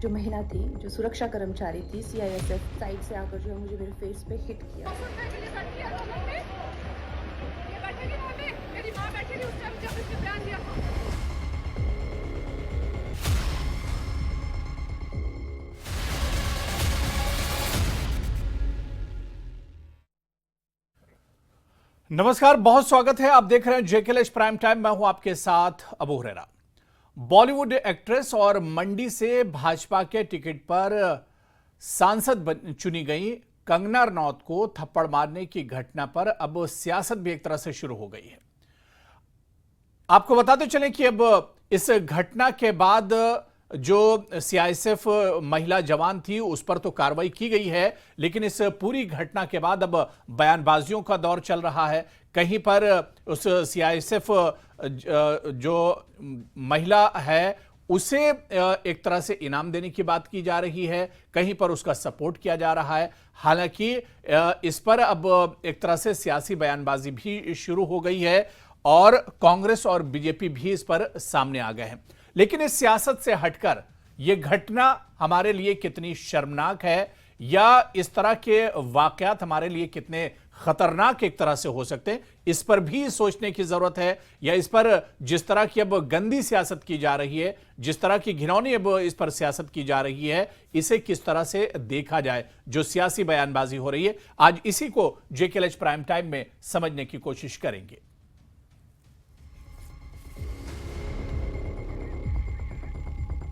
जो महिला थी, जो सुरक्षा कर्मचारी थी, सीआईएसएफ साइड से आकर जो है मुझे मेरे फेस पे हिट किया। मेरी माँ बैठी थी उस टाइम जब इसने बयान दिया था। नमस्कार, बहुत स्वागत है। आप देख रहे हैं जेकेएलएच प्राइम टाइम। मैं हूं आपके साथ अबू हुरैरा। बॉलीवुड एक्ट्रेस और मंडी से भाजपा के टिकट पर चुनी गई कंगना रनौत को थप्पड़ मारने की घटना पर अब सियासत भी एक तरह से शुरू हो गई है। आपको बताते चलें कि अब इस घटना के बाद जो सीआईएसएफ महिला जवान थी उस पर तो कार्रवाई की गई है, लेकिन इस पूरी घटना के बाद अब बयानबाजियों का दौर चल रहा है। कहीं पर उस सीआईएसएफ जो महिला है उसे एक तरह से इनाम देने की बात की जा रही है, कहीं पर उसका सपोर्ट किया जा रहा है। हालांकि इस पर अब एक तरह से सियासी बयानबाजी भी शुरू हो गई है और कांग्रेस और बीजेपी भी इस पर सामने आ गए हैं। लेकिन इस सियासत से हटकर यह घटना हमारे लिए कितनी शर्मनाक है या इस तरह के वाकयात हमारे लिए कितने खतरनाक एक तरह से हो सकते हैं, इस पर भी सोचने की जरूरत है। या इस पर जिस तरह की अब गंदी सियासत की जा रही है, जिस तरह की घिनौनी अब इस पर सियासत की जा रही है, इसे किस तरह से देखा जाए। जो सियासी बयानबाजी हो रही है, आज इसी को जेकेएलएच प्राइम टाइम में समझने की कोशिश करेंगे।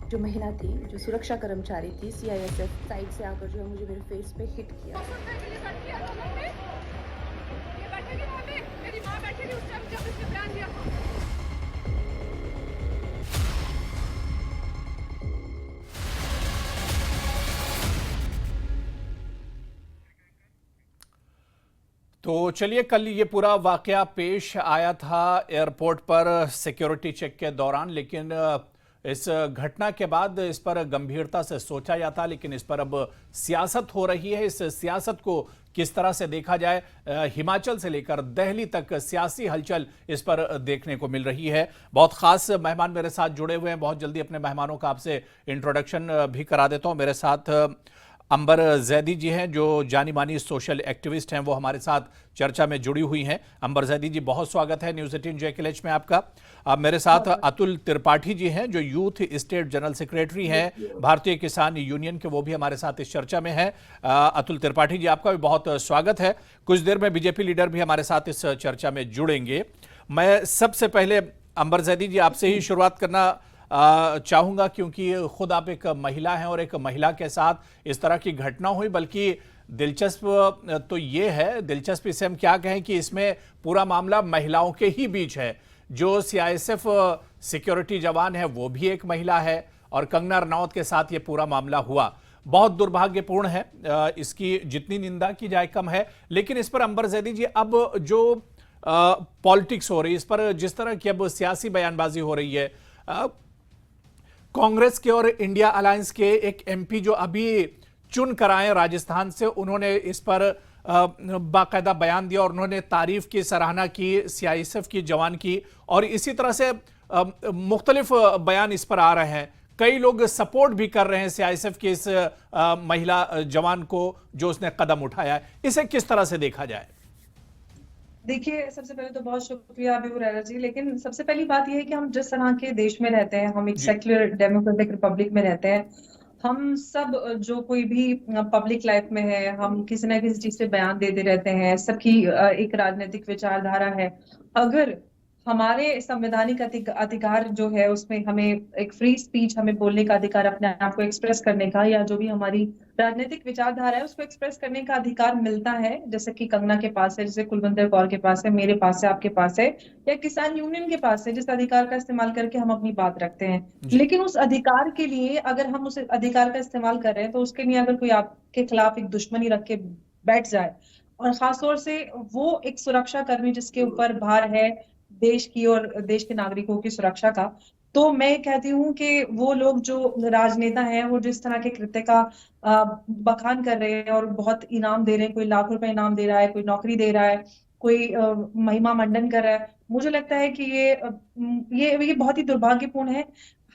जो महिला थी, जो सुरक्षा कर्मचारी थी, सीआईएसएफ साइड से आकर जो है मुझे मेरे फेस पे हिट किया। मेरी माँ बैठी थी उस टाइम जब इसने बयान दिया था। तो चलिए, कल ये पूरा वाकया पेश आया था एयरपोर्ट पर सिक्योरिटी चेक के दौरान, लेकिन इस घटना के बाद इस पर गंभीरता से सोचा जाता, लेकिन इस पर अब सियासत हो रही है। इस सियासत को किस तरह से देखा जाए, हिमाचल से लेकर दिल्ली तक सियासी हलचल इस पर देखने को मिल रही है। बहुत खास मेहमान मेरे साथ जुड़े हुए हैं। बहुत जल्दी अपने मेहमानों का आपसे इंट्रोडक्शन भी करा देता हूं। मेरे साथ अंबर जैदी जी हैं, जो जानी मानी सोशल एक्टिविस्ट हैं, वो हमारे साथ चर्चा में जुड़ी हुई हैं। अंबर जैदी जी, बहुत स्वागत है न्यूज़ 18 जेकेएलएच में आपका। अब मेरे साथ अतुल त्रिपाठी जी हैं, जो यूथ स्टेट जनरल सेक्रेटरी हैं भारतीय किसान यूनियन के, वो भी हमारे साथ इस चर्चा में हैं। अतुल त्रिपाठी जी, आपका भी बहुत स्वागत है। कुछ देर में बीजेपी लीडर भी हमारे साथ इस चर्चा में जुड़ेंगे। मैं सबसे पहले अंबर जैदी जी आपसे ही शुरुआत करना चाहूंगा, क्योंकि खुद आप एक महिला हैं और एक महिला के साथ इस तरह की घटना हुई। बल्कि दिलचस्प तो ये है, दिलचस्प इसे हम क्या कहें कि इसमें पूरा मामला महिलाओं के ही बीच है। जो सीआईएसएफ सिक्योरिटी जवान है वो भी एक महिला है और कंगना रनौत के साथ ये पूरा मामला हुआ। बहुत दुर्भाग्यपूर्ण है, इसकी जितनी निंदा की जाए कम है। लेकिन इस पर अंबर जैदी जी, अब जो पॉलिटिक्स हो रही है, इस पर जिस तरह की अब सियासी बयानबाजी हो रही है, कांग्रेस के और इंडिया अलायंस के एक एमपी जो अभी चुन कर आए राजस्थान से, उन्होंने इस पर बाकायदा बयान दिया और उन्होंने तारीफ की, सराहना की सीआईएसएफ की जवान की। और इसी तरह से मुख्तलिफ बयान इस पर आ रहे हैं। कई लोग सपोर्ट भी कर रहे हैं सीआईएसएफ की इस महिला जवान को जो उसने कदम उठाया है। इसे किस तरह से देखा जाए? देखिए, सबसे पहले तो बहुत शुक्रिया अभी हुरैरा जी। लेकिन सबसे पहली बात यह है कि हम जिस तरह के देश में रहते हैं, हम एक सेक्युलर डेमोक्रेटिक रिपब्लिक में रहते हैं। हम सब जो कोई भी पब्लिक लाइफ में है, हम किसी ना किसी चीज से बयान देते रहते हैं। सबकी एक राजनीतिक विचारधारा है। अगर हमारे संवैधानिक अधिकार जो है, उसमें हमें एक फ्री स्पीच, हमें बोलने का अधिकार, अपने आप को एक्सप्रेस करने का, या जो भी हमारी राजनीतिक विचारधारा है उसको एक्सप्रेस करने का अधिकार मिलता है, जैसे कि कंगना के पास है, जैसे कुलविंदर कौर के पास है, मेरे पास है, आपके पास है, या किसान यूनियन के पास है, जिस अधिकार का इस्तेमाल करके हम अपनी बात रखते हैं। लेकिन उस अधिकार के लिए, अगर हम उस अधिकार का इस्तेमाल कर रहे हैं, तो उसके लिए अगर कोई आपके खिलाफ एक दुश्मनी रख के बैठ जाए, और खासतौर से वो एक सुरक्षा कर्मी जिसके ऊपर भार है देश की और देश के नागरिकों की सुरक्षा का, तो मैं कहती हूँ कि वो लोग जो राजनेता हैं, वो जिस तरह के कृत्य का बखान कर रहे हैं और बहुत इनाम दे रहे हैं, कोई लाख रुपए इनाम दे रहा है, कोई नौकरी दे रहा है, कोई महिमा मंडन कर रहा है, मुझे लगता है कि ये बहुत ही दुर्भाग्यपूर्ण है।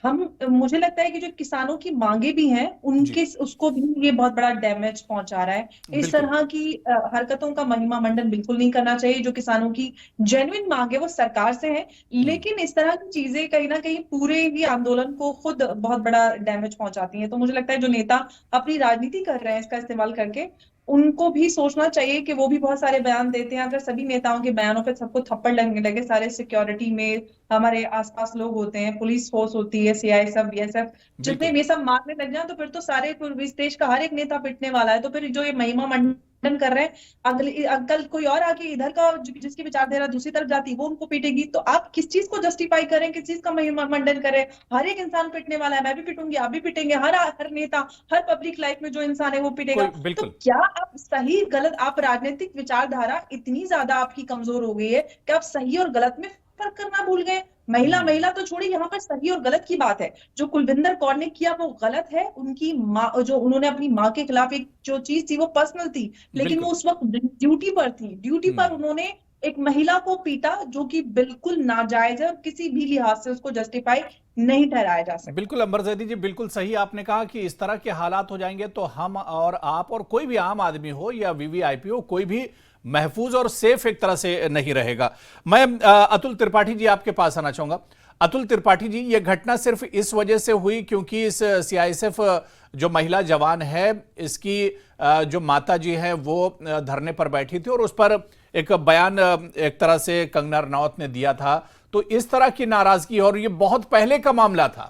मुझे लगता है कि जो किसानों की मांगे भी हैं उनके उसको भी ये बहुत बड़ा डैमेज पहुंचा रहा है। इस बिल्कुल। तरह की हरकतों का महिमा मंडन बिल्कुल नहीं करना चाहिए। जो किसानों की जेन्युइन मांग है वो सरकार से है, लेकिन इस तरह की चीजें कहीं ना कहीं पूरे ही आंदोलन को खुद बहुत बड़ा डैमेज पहुंचाती हैं। तो मुझे लगता है जो नेता अपनी राजनीति कर रहे हैं इसका इस्तेमाल करके, उनको भी सोचना चाहिए कि वो भी बहुत सारे बयान देते हैं। अगर सभी नेताओं के बयानों पे सबको थप्पड़ लगने लगे, सारे सिक्योरिटी में हमारे आसपास लोग होते हैं, पुलिस फोर्स होती है, सीआईएसएफ, बीएसएफ, जितने बिल्कुल। भी सब मारने लग जाए तो फिर तो सारे इस देश का हर एक नेता पिटने वाला है। तो फिर जो ये महिमा मंडन कर रहे हैं, कल कोई और आके इधर का जिसकी विचारधारा दूसरी तरफ जाती है वो उनको पीटेगी। तो आप किस चीज को जस्टिफाई करें, किस चीज का महिमा मंडन करें? हर एक इंसान पिटने वाला है, मैं भी पिटूंगी, आप भी पिटेंगे, हर नेता, हर पब्लिक लाइफ में जो इंसान है वो पिटेगा। तो बिल्कुल। क्या आप सही गलत, आप राजनीतिक विचारधारा इतनी ज्यादा आपकी कमजोर हो गई है कि आप सही और गलत में फर्क करना भूल गए? महिला तो छोड़िए, यहाँ पर सही और गलत की बात है। जो कुलविंदर कौर ने किया वो गलत है। उनकी माँ, जो उन्होंने अपनी माँ के खिलाफ एक जो चीज थी वो पर्सनल थी, लेकिन वो उस वक्त ड्यूटी पर थी। ड्यूटी पर उन्होंने एक महिला को पीटा, जो कि बिल्कुल नाजायज है और किसी भी लिहाज से उसको जस्टिफाई नहीं ठहराया जा सकता। बिल्कुल अंबर जैदी जी, बिल्कुल सही आपने कहा कि इस तरह के हालात हो जाएंगे तो हम और आप और कोई भी आम आदमी हो या वीवीआईपी हो, कोई भी महफूज और सेफ एक तरह से नहीं रहेगा। मैं अतुल त्रिपाठी जी आपके पास आना चाहूंगा। अतुल त्रिपाठी जी, ये घटना सिर्फ इस वजह से हुई क्योंकि इस सीआईएसएफ जो महिला जवान है इसकी जो माता जी हैं वो धरने पर बैठी थी और उस पर एक बयान एक तरह से कंगना रनौत ने दिया था, तो इस तरह की नाराजगी, और ये बहुत पहले का मामला था।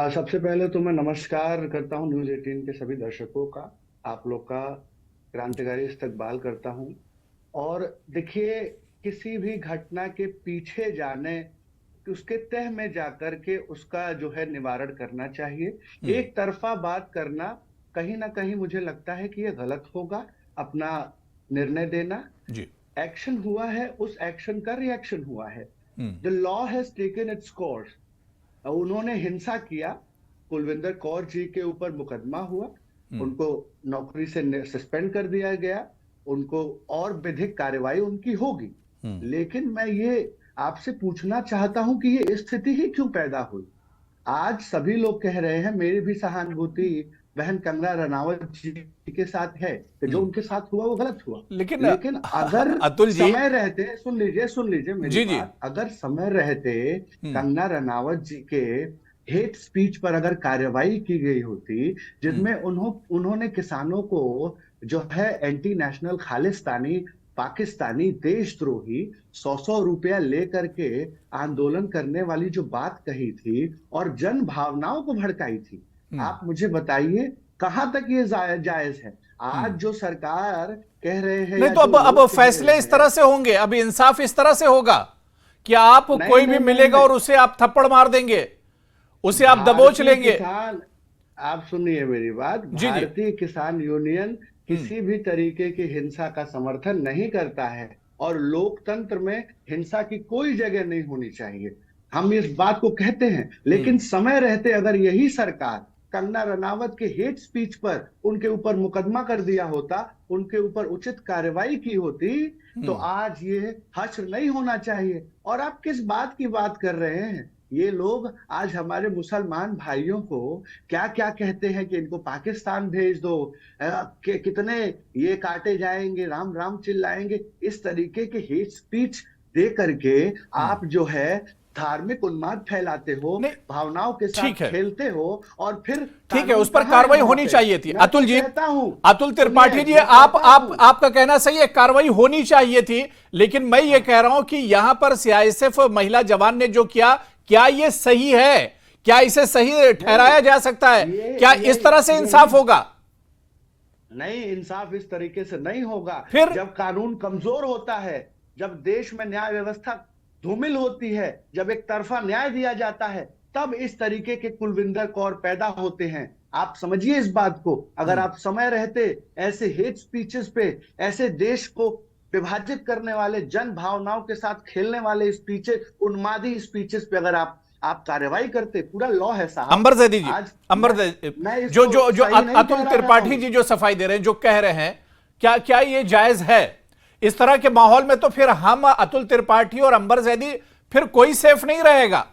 सबसे पहले तो मैं नमस्कार करता हूं न्यूज़ 18 के सभी दर्शकों का, आप लोग का क्रांतिकारी इस्तकबाल करता हूं। और देखिए, किसी भी घटना के पीछे जाने, उसके तह में जाकर के उसका जो है निवारण करना चाहिए। एक तरफा बात करना कहीं ना कहीं मुझे लगता है कि यह गलत होगा। अपना निर्णय देना, जी। एक्शन हुआ है, उस एक्शन का रिएक्शन हुआ है। The law has taken its course. उन्होंने हिंसा किया, कुलविंदर कौर जी के ऊपर मुकदमा हुआ, उनको नौकरी से सस्पेंड कर दिया गया, उनको और विधिक कार्रवाई उनकी होगी। लेकिन मैं ये आपसे पूछना चाहता हूं कि ये स्थिति ही क्यों पैदा हुई? आज सभी लोग कह रहे हैं, मेरी भी सहानुभूति बहन कंगना रनावत जी के साथ है कि जो उनके साथ हुआ वो गलत हुआ। लेकिन अगर अतुल जी, समय रहते, सुन लीजिए मेरी बात, अगर समय रहते कंगना रनावत जी के हेट स्पीच पर अगर कार्रवाई की गई होती, जिनमें उन्होंने किसानों को जो है एंटी नेशनल, खालिस्तानी, पाकिस्तानी, देशद्रोही 100 रुपया लेकर के आंदोलन करने वाली जो बात कही थी और जन भावनाओं को भड़काई थी, आप मुझे बताइए कहां तक ये जायज है? आज जो सरकार कह रहे हैं, नहीं तो अब फैसले इस तरह से होंगे, अब इंसाफ इस तरह से होगा कि आप कोई भी मिलेगा और उसे आप थप्पड़ मार देंगे, उसे आप दबोच लेंगे। आप सुनिए मेरी बात, भारतीय किसान यूनियन किसी भी तरीके की हिंसा का समर्थन नहीं करता है और लोकतंत्र में हिंसा की कोई जगह नहीं होनी चाहिए, हम इस बात को कहते हैं। लेकिन समय रहते अगर यही सरकार कंगना रनावत के हेट स्पीच पर उनके ऊपर मुकदमा कर दिया होता, उनके ऊपर उचित कार्रवाई की होती, तो आज ये हश्र नहीं होना चाहिए। और आप किस बात की बात कर रहे हैं? ये लोग आज हमारे मुसलमान भाइयों को क्या क्या कहते हैं कि इनको पाकिस्तान भेज दो, कितने ये काटे जाएंगे, राम राम चिल्लाएंगे। इस तरीके के हेट स्पीच दे करके आप जो है धार्मिक उन्माद फैलाते हो, भावनाओं के साथ खेलते हो और फिर ठीक है, उस पर कार्रवाई होनी चाहिए थी। अतुल जी, अतुल त्रिपाठी जी, आपका कहना सही है, कार्रवाई होनी चाहिए थी, लेकिन मैं ये कह रहा हूं कि यहां पर सीआईएसएफ महिला जवान ने जो किया, क्या ये सही है? क्या इसे सही ठहराया जा सकता है? क्या इस तरह से इंसाफ होगा? नहीं, इंसाफ इस तरीके से नहीं होगा। फिर जब कानून कमजोर होता है, जब देश में न्याय व्यवस्था धूमिल होती है, जब एक तरफा न्याय दिया जाता है, तब इस तरीके के कुलविंदर कौर पैदा होते हैं। आप समझिए इस बात को। अगर आप समय रहते ऐसे हेट स्पीचेस पे, ऐसे देश को विभाजित करने वाले, जन भावनाओं के साथ खेलने वाले स्पीचेस, उन्मादी स्पीचेस पे अगर आप कार्रवाई करते, पूरा लॉ है साहब। अंबर जैदी जी, जो अतुल त्रिपाठी जी जो सफाई दे रहे हैं, जो कह रहे हैं, क्या ये जायज है? इस तरह के माहौल में तो फिर हम अतुल त्रिपाठी और अंबर जैदी फिर कोई सेफ नहीं रहेगा।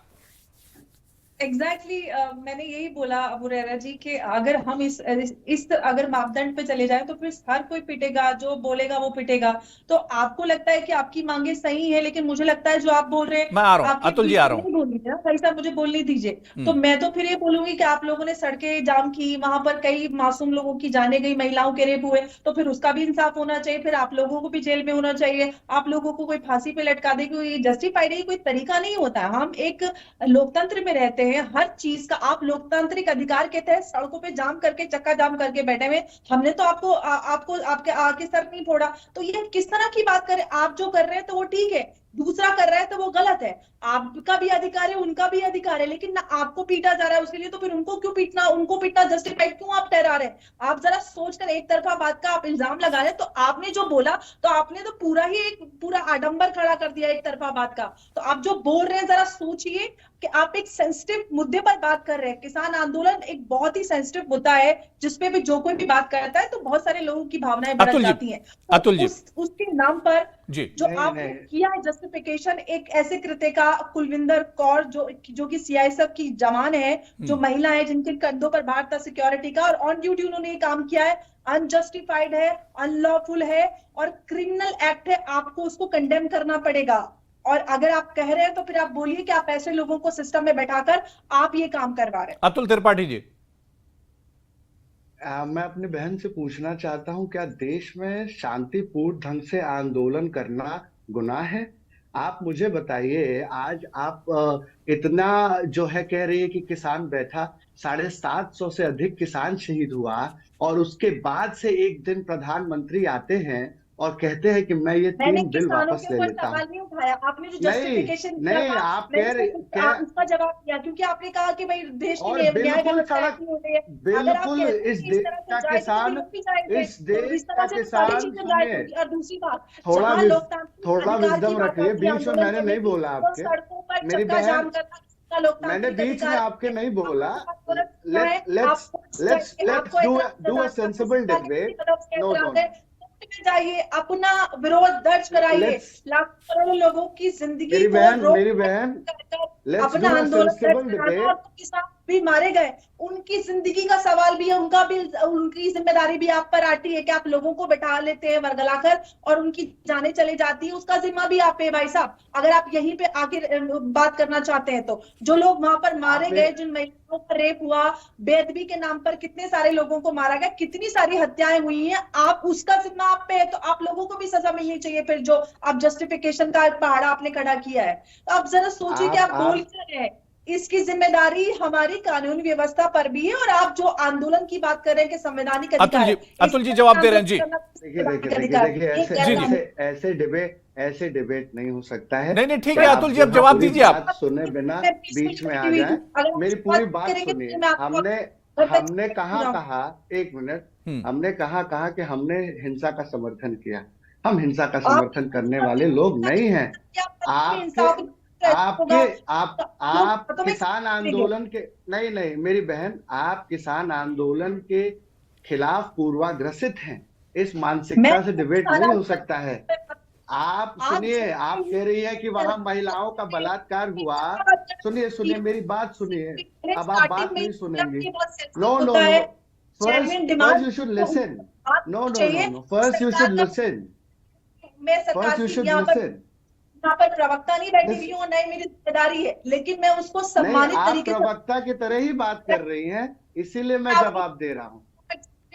एग्जैक्टली मैंने यही बोला अबू रेरा जी कि अगर हम इस अगर मापदंड पे चले जाएं तो फिर हर कोई पिटेगा, जो बोलेगा वो पिटेगा। तो आपको लगता है कि आपकी मांगे सही है, लेकिन मुझे लगता है जो आप बोल रहे हैं, मैं आ रहा हूं, आपके अतुल जी आ रहा हूं। नहीं बोलिए ना भाई साहब, मुझे बोलने दीजिए। तो मैं तो फिर ये बोलूंगी कि आप लोगों ने सड़कें जाम की, वहां पर कई मासूम लोगों की जाने गई, महिलाओं के रेप हुए, तो फिर उसका भी इंसाफ होना चाहिए। फिर आप लोगों को भी जेल में होना चाहिए। आप लोगों को कोई फांसी पे लटका दे, कोई जस्टिफाइड है, कोई तरीका नहीं होता। हम एक लोकतंत्र में रहते हैं, हर चीज का आप लोकतांत्रिक अधिकार के तहत सड़कों पे जाम करके, चक्का जाम करके बैठे हुए। हमने तो आपको आपके आके सर नहीं फोड़ा। तो ये किस तरह की बात करें? आप जो कर रहे हैं तो वो ठीक है, दूसरा कर रहा है तो वो गलत है। आपका भी अधिकार है, उनका भी अधिकार है, लेकिन ना आपको पीटा जा रहा है उसके लिए, तो फिर उनको क्यों पीटना, उनको पीटना जस्टिफाइड क्यों आप ठहरा रहे हैं? आप जरा सोचकर, एक तरफा बात का आप इल्जाम लगा रहे हैं। तो आपने जो बोला, तो आपने तो पूरा आडंबर खड़ा कर दिया एक तरफा बात का। तो आप जो बोल रहे हैं जरा सोचिए कि आप एक सेंसिटिव मुद्दे पर बात कर रहे हैं। किसान आंदोलन एक बहुत ही सेंसिटिव मुद्दा है, जिसपे भी जो कोई भी बात करता है तो बहुत सारे लोगों की भावनाएं भड़क जाती हैं। तो अतुल जी, उसके नाम पर जी, जो आपने किया है जस्टिफिकेशन, एक ऐसे कृत्य का, कुलविंदर कौर जो कि सीआईएसएफ की जवान है, जो महिला है, जिनके कंधों पर भार था सिक्योरिटी का, और ऑन ड्यूटी उन्होंने ये काम किया है, अनजस्टिफाइड है, अनलॉफुल है और क्रिमिनल एक्ट है। आपको उसको कंडेम करना पड़ेगा। और अगर आप कह रहे हैं तो फिर आप बोलिए कि आप ऐसे लोगों को सिस्टम में बैठाकर आप ये काम करवा रहे हैं। अतुल त्रिपाठी जी, मैं अपनी बहन से पूछना चाहता हूं, क्या देश में शांतिपूर्ण ढंग से आंदोलन करना गुनाह है? आप मुझे बताइए। आज आप इतना जो है कह रही है कि किसान बैठा, 750 से अधिक किसान शहीद हुआ, और उसके बाद से एक दिन प्रधानमंत्री आते हैं और कहते हैं कि मैं ये 3 बिल वापस ले लेता हूँ। सवाल नहीं उठाया आपने, जो नहीं जस्टिफिकेशन नहीं, आप कह रहे उसका जवाब दिया, क्योंकि आपने कहा कि भाई देश की और न्याय बिल्कुल व्यवस्था सड़क, ऐसी हो रही है। बिल्कुल इस देश का किसान, इस देश का किसान, सुनिए, और दूसरी बात, थोड़ा विजडम रखिए। बीच में मैंने नहीं बोला आपके, मेरी बहन, मैंने बीच में आपके नहीं बोला। Let's do a sensible debate. No no, जाइए, अपना विरोध दर्ज कराइए, लाखों करोड़ों लोगों की जिंदगी मेरी को बहन, लेट्स अपना डू अ आंदोलन सेंसिबल डिबेट। किसान भी मारे गए, उनकी जिंदगी का सवाल भी है, उनकी जिम्मेदारी भी आप पर आती है कि आप लोगों को बैठा लेते हैं वर्गलाकर और उनकी जाने चले जाती है, उसका जिम्मा भी आप पे भाई साहब। अगर आप यहीं पे आके बात करना चाहते हैं तो जो लोग वहां पर मारे गए, जिन महिलाओं पर रेप हुआ, बेदबी के नाम पर कितने सारे लोगों को मारा गया, कितनी सारी हत्याएं हुई हैं, आप उसका जिम्मा आप पे है, तो आप लोगों को भी सजा मिलनी चाहिए। फिर जो आप जस्टिफिकेशन का पहाड़ा आपने खड़ा किया है, तो आप जरा सोचिए कि आप बोल क्या रहे हैं। इसकी जिम्मेदारी हमारी कानून व्यवस्था पर भी है। और आप जो आंदोलन की बात कर रहे हैं कि संवैधानिक अधिकार, अतुल जी जवाब दे रहे हैं जी। देखिए, ऐसे डिबेट नहीं हो सकता है। नहीं ठीक है अतुल जी, अब जवाब दीजिए। आप सुने बिना बीच में आ जाए, मेरी पूरी बात सुनिए। हमने कहा, एक मिनट, हमने कहा कि हमने हिंसा का समर्थन किया। हम हिंसा का समर्थन करने वाले लोग नहीं हैं। आप किसान आंदोलन के, नहीं मेरी बहन, आप किसान आंदोलन के खिलाफ पूर्वाग्रसित हैं। इस मानसिकता से डिबेट नहीं हो सकता है। आप सुनिए, आप कह रही है कि वहां महिलाओं का बलात्कार हुआ। सुनिए मेरी बात सुनिए। अब आप बात नहीं सुनेंगी। No, first you should listen. No, first you should listen. यहाँ पर प्रवक्ता नहीं बैठी हुई हूँ, नहीं मेरी जिम्मेदारी है, लेकिन मैं उसको सम्मानित तरीके से, आप प्रवक्ता की तरह ही बात कर रही हैं, इसीलिए मैं जवाब दे रहा हूँ।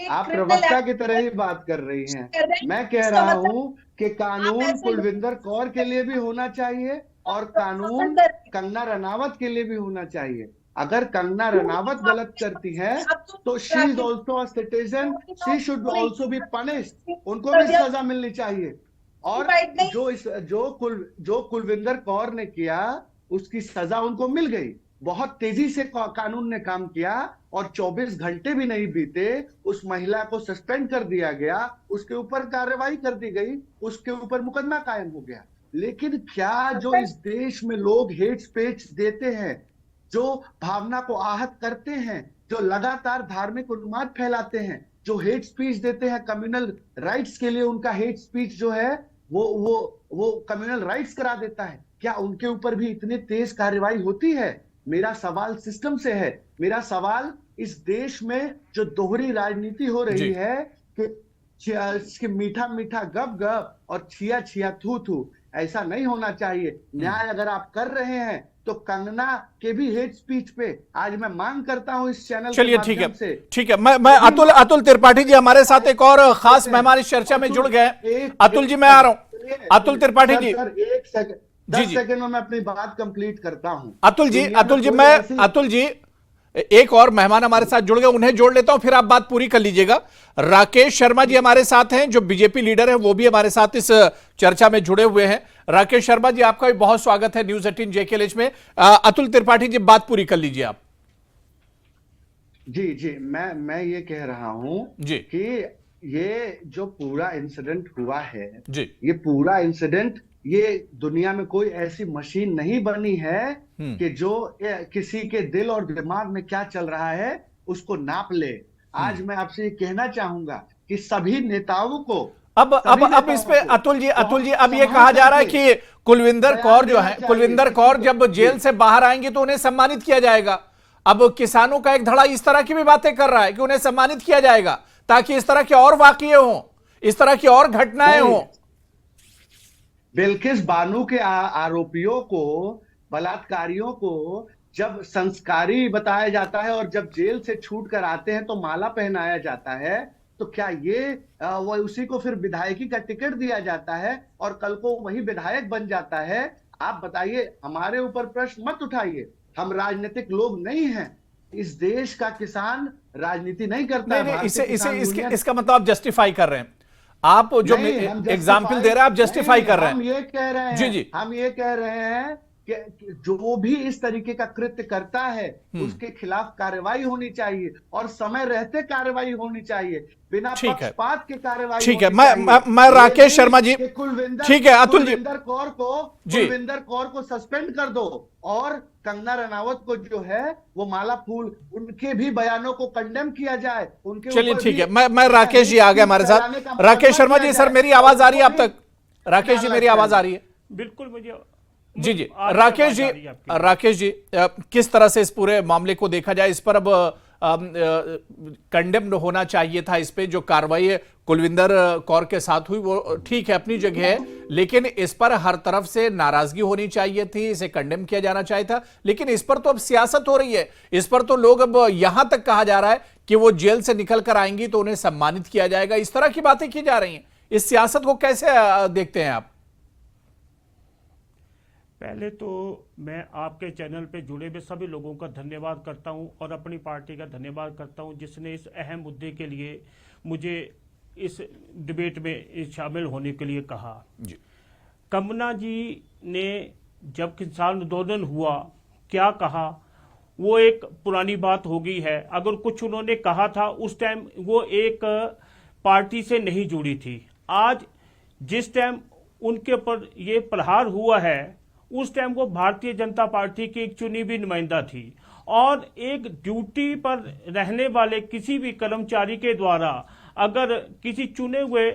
आप प्रवक्ता की तरह ही बात कर रही हैं। मैं कह रहा हूँ कि कानून कुलविंदर कौर के लिए भी होना चाहिए और कानून कंगना रनावत के लिए भी होना चाहिए। अगर कंगना रनावत गलत करती है तो she is also a citizen, she should also be punished. उनको भी सजा मिलनी चाहिए। और जो कुलविंदर कौर ने किया, उसकी सजा उनको मिल गई। बहुत तेजी से कानून ने काम किया और 24 घंटे भी नहीं बीते, उस महिला को सस्पेंड कर दिया गया, उसके ऊपर कार्रवाई कर दी गई, उसके ऊपर मुकदमा कायम हो गया। लेकिन क्या जो इस देश में लोग हेट स्पीच देते हैं, जो भावना को आहत करते हैं, जो लगातार धार्मिक उन्माद फैलाते हैं, जो हेट स्पीच देते हैं कम्युनल राइट्स के लिए, उनका हेट स्पीच जो है वो कम्युनल राइट्स करा देता है। क्या उनके ऊपर भी इतनी तेज कार्रवाई होती है? मेरा सवाल सिस्टम से है। मेरा सवाल इस देश में जो दोहरी राजनीति हो रही है कि मीठा मीठा गप गप और छिया छिया थू थू, ऐसा नहीं होना चाहिए। न्याय अगर आप कर रहे हैं तो कंगना के भी हेट स्पीच पे आज मैं मांग करता हूं इस चैनल चलिए के माध्यम से। ठीक है। मैं अतुल त्रिपाठी जी हमारे साथ एक और खास मेहमान इस चर्चा में जुड़ गए। अतुल जी मैं आ रहा हूं। अतुल त्रिपाठी जी एक सेकंड, 10 सेकंड में मैं अपनी बात कंप्लीट करता हूं। अतुल जी एक और मेहमान हमारे साथ जुड़ गए, उन्हें जोड़ लेता हूं, फिर आप बात पूरी कर लीजिएगा। राकेश शर्मा जी हमारे साथ हैं, जो बीजेपी लीडर हैं, वो भी हमारे साथ इस चर्चा में जुड़े हुए हैं। राकेश शर्मा जी आपका भी बहुत स्वागत है न्यूज 18 JKLH में। अतुल त्रिपाठी जी बात पूरी कर लीजिए आप। जी मैं ये कह रहा हूं जी कि ये जो पूरा इंसिडेंट हुआ है जी, ये पूरा इंसिडेंट, ये दुनिया में कोई ऐसी मशीन नहीं बनी है कि जो किसी के दिल और दिमाग में क्या चल रहा है उसको नाप ले। आज मैं आपसे ये कहना चाहूंगा कि सभी नेताओं को अब इस पे अतुल जी अब ये कहा जा रहा है कि कुलविंदर कौर जब जेल से बाहर आएंगे तो उन्हें सम्मानित किया जाएगा। अब किसानों का एक धड़ा इस तरह की भी बातें कर रहा है कि उन्हें सम्मानित किया जाएगा ताकि इस तरह के और वाकये हों, इस तरह की और घटनाएं हों। बिल्किस बानो के आरोपियों को, बलात्कारियों को जब संस्कारी बताया जाता है और जब जेल से छूट कर आते हैं तो माला पहनाया जाता है, तो क्या ये वो उसी को फिर विधायकी का टिकट दिया जाता है और कल को वही विधायक बन जाता है? आप बताइए, हमारे ऊपर प्रश्न मत उठाइए। हम राजनीतिक लोग नहीं हैं। इस देश का किसान राजनीति नहीं करता है। इसका मतलब आप जस्टिफाई कर रहे हैं, आप जो एग्जाम्पल दे रहे हैं आप जस्टिफाई कर रहे हैं। हम ये कह रहे हैं जी हम ये कह रहे हैं कि जो भी इस तरीके का कृत्य करता है उसके खिलाफ कार्रवाई होनी चाहिए और समय रहते कार्रवाई होनी चाहिए, बिना पक्षपात के कार्रवाई। ठीक है, मैं राकेश शर्मा जी, ठीक है अतुल जी, कुलविंदर कौर को सस्पेंड कर दो और कंगना रनावत को जो है वो माला फूल, उनके भी बयानों को कंडेम किया जाए। उनके चलिए ठीक है, मैं राकेश जी आ गए हमारे साथ। राकेश शर्मा जी, सर मेरी आवाज आ रही है आप तक? राकेश जी मेरी आवाज आ रही है? बिल्कुल मुझे जी राकेश जी किस तरह से इस पूरे मामले को देखा जाए? इस पर अब कंडेम्ड होना चाहिए था। इस पे जो कार्रवाई कुलविंदर कौर के साथ हुई वो ठीक है, अपनी जगह है, लेकिन इस पर हर तरफ से नाराजगी होनी चाहिए थी, इसे कंडेम किया जाना चाहिए था। लेकिन इस पर तो अब सियासत हो रही है, इस पर तो लोग अब यहां तक कहा जा रहा है कि वो जेल से निकल कर आएंगी तो उन्हें सम्मानित किया जाएगा, इस तरह की बातें की जा रही हैं। इस सियासत को कैसे देखते हैं आप? पहले तो मैं आपके चैनल पे जुड़े हुए सभी लोगों का धन्यवाद करता हूं और अपनी पार्टी का धन्यवाद करता हूं जिसने इस अहम मुद्दे के लिए मुझे इस डिबेट में शामिल होने के लिए कहा। कंगना जी ने जब किसान आंदोलन हुआ क्या कहा, वो एक पुरानी बात हो गई है। अगर कुछ उन्होंने कहा था उस टाइम वो एक पार्टी से नहीं जुड़ी थी। आज जिस टाइम उनके ऊपर ये प्रहार हुआ है उस टाइम वो भारतीय जनता पार्टी की एक चुनी हुई नुमाइंदा थी और एक ड्यूटी पर रहने वाले किसी भी कर्मचारी के द्वारा अगर किसी चुने हुए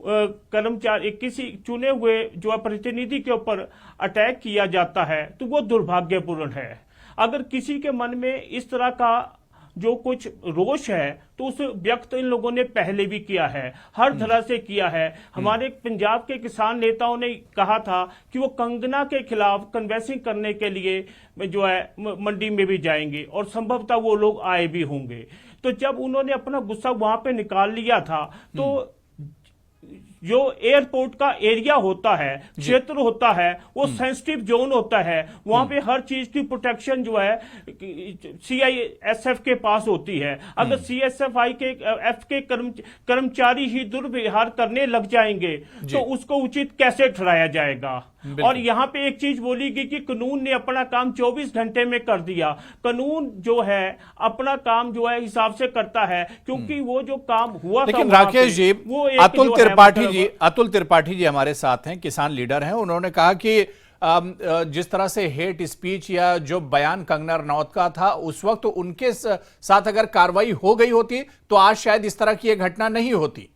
कर्मचारी, किसी चुने हुए जो प्रतिनिधि के ऊपर अटैक किया जाता है तो वो दुर्भाग्यपूर्ण है। अगर किसी के मन में इस तरह का जो कुछ रोष है तो उस व्यक्त इन लोगों ने पहले भी किया है, हर तरह से किया है। हमारे पंजाब के किसान नेताओं ने कहा था कि वो कंगना के खिलाफ कन्वेंसिंग करने के लिए जो है मंडी में भी जाएंगे और संभवतः वो लोग आए भी होंगे। तो जब उन्होंने अपना गुस्सा वहां पे निकाल लिया था तो जो एयरपोर्ट का एरिया होता है, क्षेत्र होता है, वो सेंसिटिव जोन होता है, वहां पे हर चीज की प्रोटेक्शन जो है CISF के पास होती है। अगर CSFI के एफ के कर्मचारी ही दुर्व्यवहार करने लग जाएंगे तो उसको उचित कैसे ठहराया जाएगा? और यहाँ पे एक चीज बोली गई कि कानून ने अपना काम 24 घंटे में कर दिया। कानून जो है अपना काम जो है हिसाब से करता है, क्योंकि वो जो काम हुआ था। लेकिन राकेश जी, अतुल त्रिपाठी जी हमारे साथ हैं, किसान लीडर हैं। उन्होंने कहा कि जिस तरह से हेट स्पीच या जो बयान कंगना रनौत का था उस वक्त उनके साथ अगर कार्रवाई हो गई होती तो आज शायद इस तरह की यह घटना नहीं होती।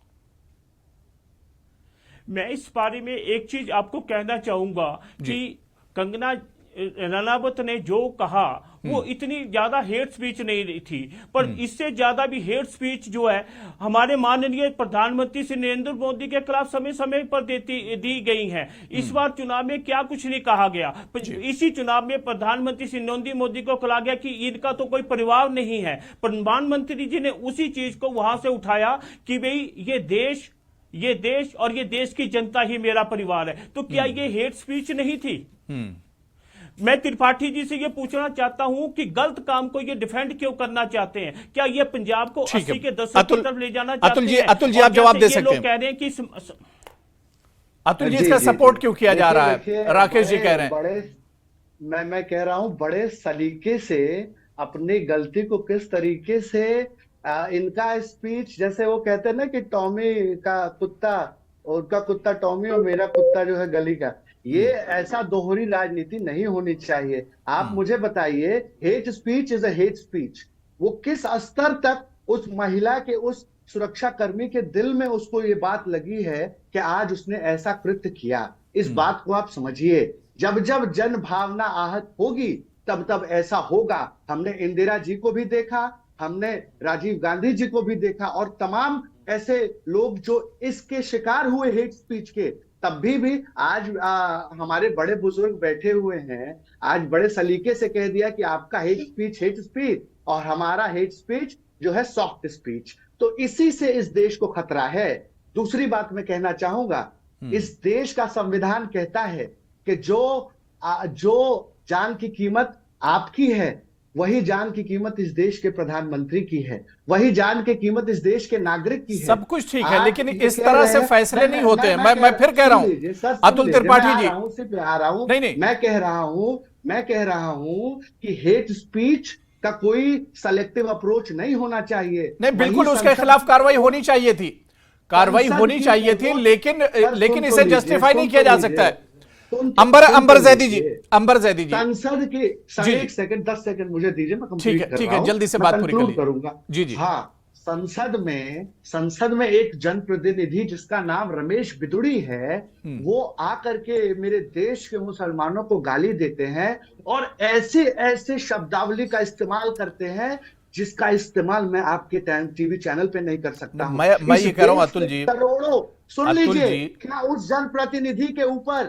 मैं इस बारे में एक चीज आपको कहना चाहूंगा कि कंगना रनावत ने जो कहा वो इतनी ज्यादा हेट स्पीच नहीं थी, पर इससे ज्यादा भी हेट स्पीच जो है हमारे माननीय प्रधानमंत्री श्री नरेंद्र मोदी के खिलाफ समय समय पर दी गई है। इस बार चुनाव में क्या कुछ नहीं कहा गया। इसी चुनाव में प्रधानमंत्री श्री नरेंद्र मोदी को कहा गया कि इनका तो कोई परिवार नहीं है। प्रधानमंत्री जी ने उसी चीज को वहां से उठाया कि भाई ये देश और ये देश की जनता ही मेरा परिवार है। तो क्या ये हेट स्पीच नहीं थी? मैं त्रिपाठी जी से ये पूछना चाहता हूं कि गलत काम को ये डिफेंड क्यों करना चाहते हैं? क्या ये पंजाब को 80 के दशक की तरफ ले जाना चाहते हैं? अतुल जी आप जवाब दे सकते हैं। लोग कह रहे हैं कि अतुल जी इसका सपोर्ट क्यों किया जा रहा है? राकेश जी कह रहे हैं। मैं कह रहा हूं बड़े सलीके से अपनी गलती को किस तरीके से इनका स्पीच, जैसे वो कहते हैं ना कि टॉमी का कुत्ता, उनका कुत्ता टॉमी और मेरा कुत्ता जो है गली का, ये ऐसा दोहरी राजनीति नहीं होनी चाहिए। आप मुझे बताइए, hate speech is a hate speech. वो किस स्तर तक उस महिला के, उस सुरक्षा कर्मी के दिल में उसको ये बात लगी है कि आज उसने ऐसा कृत्य किया। इस बात को आप समझिए। जब जब जन भावना आहत होगी तब तब ऐसा होगा। हमने इंदिरा जी को भी देखा, हमने राजीव गांधी जी को भी देखा, और तमाम ऐसे लोग जो इसके शिकार हुए हेट स्पीच के, तब भी आज हमारे बड़े बुजुर्ग बैठे हुए हैं, आज बड़े सलीके से कह दिया कि आपका हेट स्पीच और हमारा हेट स्पीच जो है सॉफ्ट स्पीच। तो इसी से इस देश को खतरा है। दूसरी बात मैं कहना चाहूंगा, इस देश का संविधान कहता है कि जो जान की कीमत आपकी है, वही जान की कीमत इस देश के प्रधानमंत्री की है, वही जान की कीमत इस देश के नागरिक की है। सब कुछ ठीक है, लेकिन इस तरह से फैसले नहीं होते हैं। मैं फिर कह रहा हूं अतुल त्रिपाठी जी, नहीं, मैं कह रहा हूं कि हेट स्पीच का कोई सेलेक्टिव अप्रोच नहीं होना चाहिए। नहीं, बिल्कुल उसके खिलाफ कार्रवाई होनी चाहिए थी, लेकिन इसे जस्टिफाई नहीं किया जा सकता है। अंबर जैदी जी, संसद की एक सेकंड 10 सेकंड मुझे दीजिए, मैं ठीक है, जल्दी से बात पूरी करूंगा। जी। हाँ, संसद में एक जनप्रतिनिधि जिसका नाम रमेश बिदुड़ी है, वो आकर के मेरे देश के मुसलमानों को गाली देते हैं और ऐसे ऐसे शब्दावली का इस्तेमाल करते हैं जिसका इस्तेमाल मैं आपके टीवी चैनल पे नहीं कर सकता हूं। मैं ये कह रहा हूं अतुल जी, करोड़ों, सुन लीजिए, क्या उस जनप्रतिनिधि के ऊपर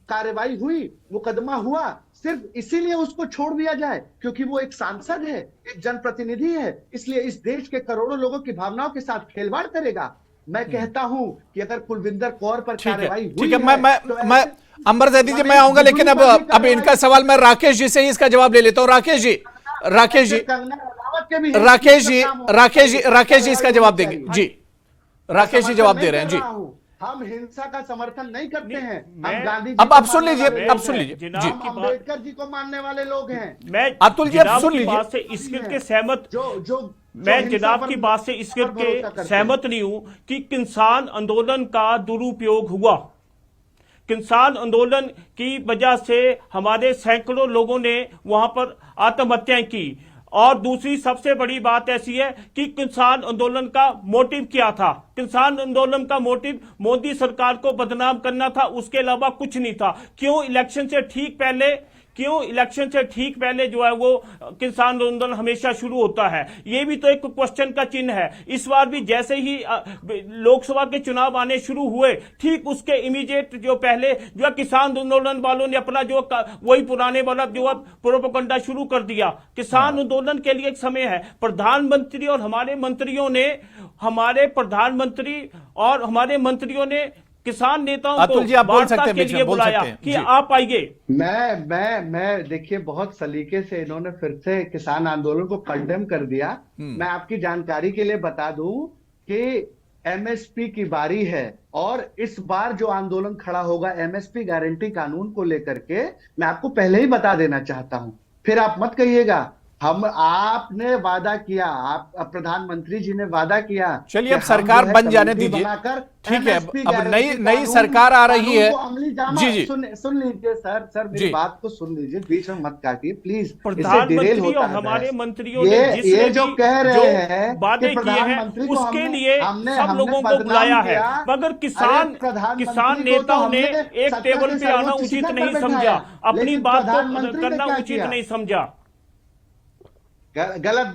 कार्रवाई हुई, मुकदमा हुआ, सिर्फ इसीलिए उसको छोड़ दिया जाए क्योंकि वो एक सांसद है, एक जनप्रतिनिधि है, इसलिए इस देश के करोड़ों लोगों की भावनाओं के साथ खिलवाड़ करेगा? मैं कहता हूं कि अगर कुलविंदर कौर पर कार्रवाई हुई है, मैं अंबर जैदी जी मैं आऊंगा, लेकिन अब इनका सवाल मैं राकेश जी से ही इसका जवाब ले लेता हूं। राकेश जी इसका जवाब देंगे जी। राकेश जी जवाब दे रहे हैं जी। हम हिंसा का समर्थन नहीं करते हैं, हम गांधी जी अब सुन लीजिए जी, अम्बेडकर जी को मानने वाले लोग हैं। मैं अतुल जी अब सुन लीजिए, बात से इसके सहमत मैं जनाब की बात से इसके सहमत नहीं हूं कि किसान आंदोलन का दुरुपयोग हुआ। किसान आंदोलन की वजह से हमारे सैकड़ों लोगों ने वहां पर आत्महत्याएं की। और दूसरी सबसे बड़ी बात ऐसी है कि किसान आंदोलन का मोटिव क्या था? किसान आंदोलन का मोटिव मोदी सरकार को बदनाम करना था, उसके अलावा कुछ नहीं था। क्यों इलेक्शन से ठीक पहले जो है वो किसान आंदोलन हमेशा शुरू होता है? ये भी तो एक क्वेश्चन का चिन्ह है। इस बार भी जैसे ही लोकसभा के चुनाव आने शुरू हुए, ठीक उसके इमीडिएट जो पहले जो किसान आंदोलन वालों ने अपना जो वही पुराने वाला जो प्रोपेगेंडा शुरू कर दिया। किसान आंदोलन के लिए एक समय है। प्रधानमंत्री और हमारे मंत्रियों ने किसान नेताओं को वार्ता के लिए बुलाया कि आप आइए। मैं देखिए, बहुत सलीके से इन्होंने फिर से किसान आंदोलन को कंडेम कर दिया। मैं आपकी जानकारी के लिए बता दूं कि एमएसपी की बारी है और इस बार जो आंदोलन खड़ा होगा एमएसपी गारंटी कानून को लेकर के, मैं आपको पहले ही बता देना चाहता हूं, फिर आप मत कहिएगा आपने वादा किया, आप प्रधानमंत्री जी ने वादा किया। चलिए अब कि हम सरकार जो है बन जाने कमेटी दीजिए, बनाकर ठीक है। MSP अब नई गारंटी नई कानून- सरकार आ रही कानून है। को अमली जामा जी जी सुन लीजिए सर मेरी जी। बात को सुन लीजिए, बीच में मत काटिए प्लीज, इससे डिरेल प्रधानमंत्री होता और है हमारे बहस। मंत्रियों ने ये जिसने जो भी कह जो रहे हैं कि वादे किए हैं प्रधानमंत्री को उसके लिए हमने सब लोगों को बदनाम बुलाया है, किया। मगर अरे किसान प्रधानमंत्री को तो नेताओं ने हमने एक सत्ता टेबल के पे आना सर्वोच्च उचित शिखर पर नहीं बैठाया, समझा, अपनी लेकिन बात को प्रधानमंत्री ने करना क्या उचित किया? नहीं समझा। गलत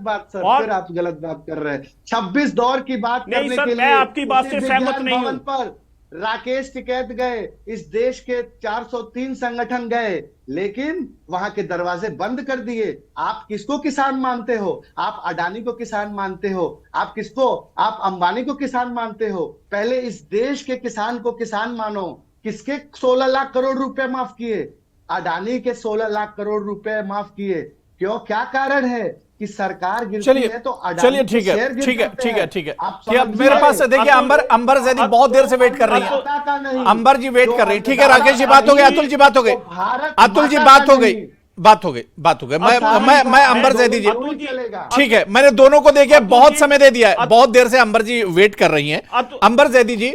बात सर, और फिर आप गलत बात कर रहे हैं। 26 दौर की बात नहीं करने सर, के मैं लिए आपकी बात उसी से सहमत विज्ञान नहीं भवन हूं। पर राकेश टिकैत गए, इस देश के 403 संगठन गए, लेकिन वहां के दरवाजे बंद कर दिए। आप किसको किसान मानते हो? आप अडानी को किसान मानते हो? आप किसको? आप अंबानी को किसान मानते हो? पहले इस देश के किसान को किसान मानो। किसके 16 लाख करोड़ रुपए माफ किए? अडानी के 16 लाख करोड़ रुपए माफ किए। क्यों? क्या कारण है कि सरकार गिरती चलिए है तो चलिए अडानी ठीक के है शेयर गिर ठीक है जाते ठीक है हैं। ठीक है आप कि अब समझिए। मेरे पास देखिए अंबर जैदी बहुत देर से वेट कर रही है। अन्नदाता का नहीं, अंबर जी वेट जो कर रही है। ठीक है अन्नदाता राकेश जी बात हो गई, नहीं, अतुल जी बात हो गई, वो भारत अतुल जी माता बात का हो गई, नहीं। बात हो गई। मैं अंबर जैदी जी, अतुल जी चलेगा। ठीक है, मैंने दोनों को देखिए बहुत समय दे दिया है, बहुत देर से अंबर जी वेट कर रही हैं। अंबर जैदी जी,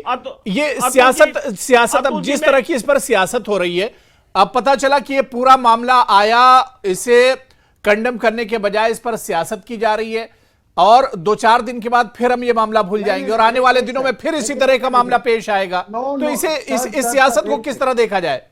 ये सियासत अब जिस तरह की इस पर सियासत हो रही है, अब पता चला कि ये पूरा मामला आया, इसे कंडेम करने के बजाय इस पर सियासत की जा रही है, और 2-4 दिन के बाद फिर हम ये मामला भूल जाएंगे और आने वाले दिनों में फिर इसी तरह का मामला पेश आएगा। तो इसे इस सियासत को किस तरह देखा जाए?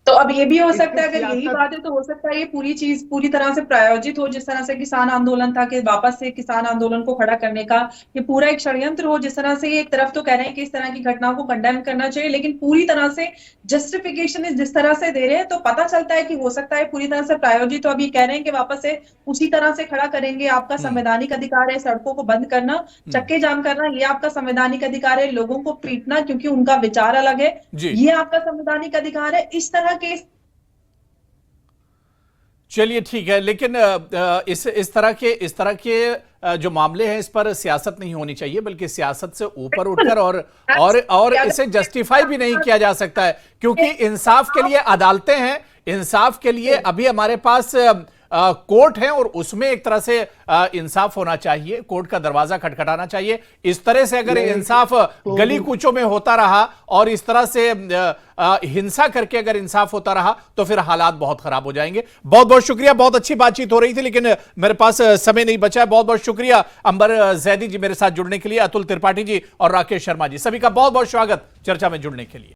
तो अब ये भी हो सकता है, अगर यही बात है तो हो सकता है ये पूरी चीज पूरी तरह से प्रायोजित हो, जिस तरह से किसान आंदोलन था कि वापस से किसान आंदोलन को खड़ा करने का ये पूरा एक षड्यंत्र हो। जिस तरह से ये एक तरफ तो कह रहे हैं कि इस तरह की घटनाओं को कंडेम करना चाहिए, लेकिन पूरी तरह से जस्टिफिकेशन जिस तरह से दे रहे हैं तो पता चलता है कि हो सकता है पूरी तरह से प्रायोजित हो। अभी कह रहे हैं कि वापस से उसी तरह से खड़ा करेंगे। आपका संवैधानिक अधिकार है सड़कों को बंद करना, चक्के जाम करना, ये आपका संवैधानिक अधिकार है। लोगों को पीटना क्योंकि उनका विचार अलग है, ये आपका संवैधानिक अधिकार है। इस तरह के चलिए ठीक है, लेकिन इस तरह के जो मामले हैं इस पर सियासत नहीं होनी चाहिए, बल्कि सियासत से ऊपर उठकर और इसे जस्टिफाई भी नहीं किया जा सकता है, क्योंकि इंसाफ के लिए अदालतें हैं, इंसाफ के लिए अभी हमारे पास कोर्ट है और उसमें एक तरह से इंसाफ होना चाहिए, कोर्ट का दरवाजा खटखटाना चाहिए। इस तरह से अगर इंसाफ गली कूचों में होता रहा और इस तरह से हिंसा करके अगर इंसाफ होता रहा तो फिर हालात बहुत खराब हो जाएंगे। बहुत बहुत शुक्रिया, बहुत अच्छी बातचीत हो रही थी लेकिन मेरे पास समय नहीं बचा है। बहुत बहुत शुक्रिया अंबर जैदी जी मेरे साथ जुड़ने के लिए, अतुल त्रिपाठी जी और राकेश शर्मा जी, सभी का बहुत बहुत स्वागत चर्चा में जुड़ने के लिए।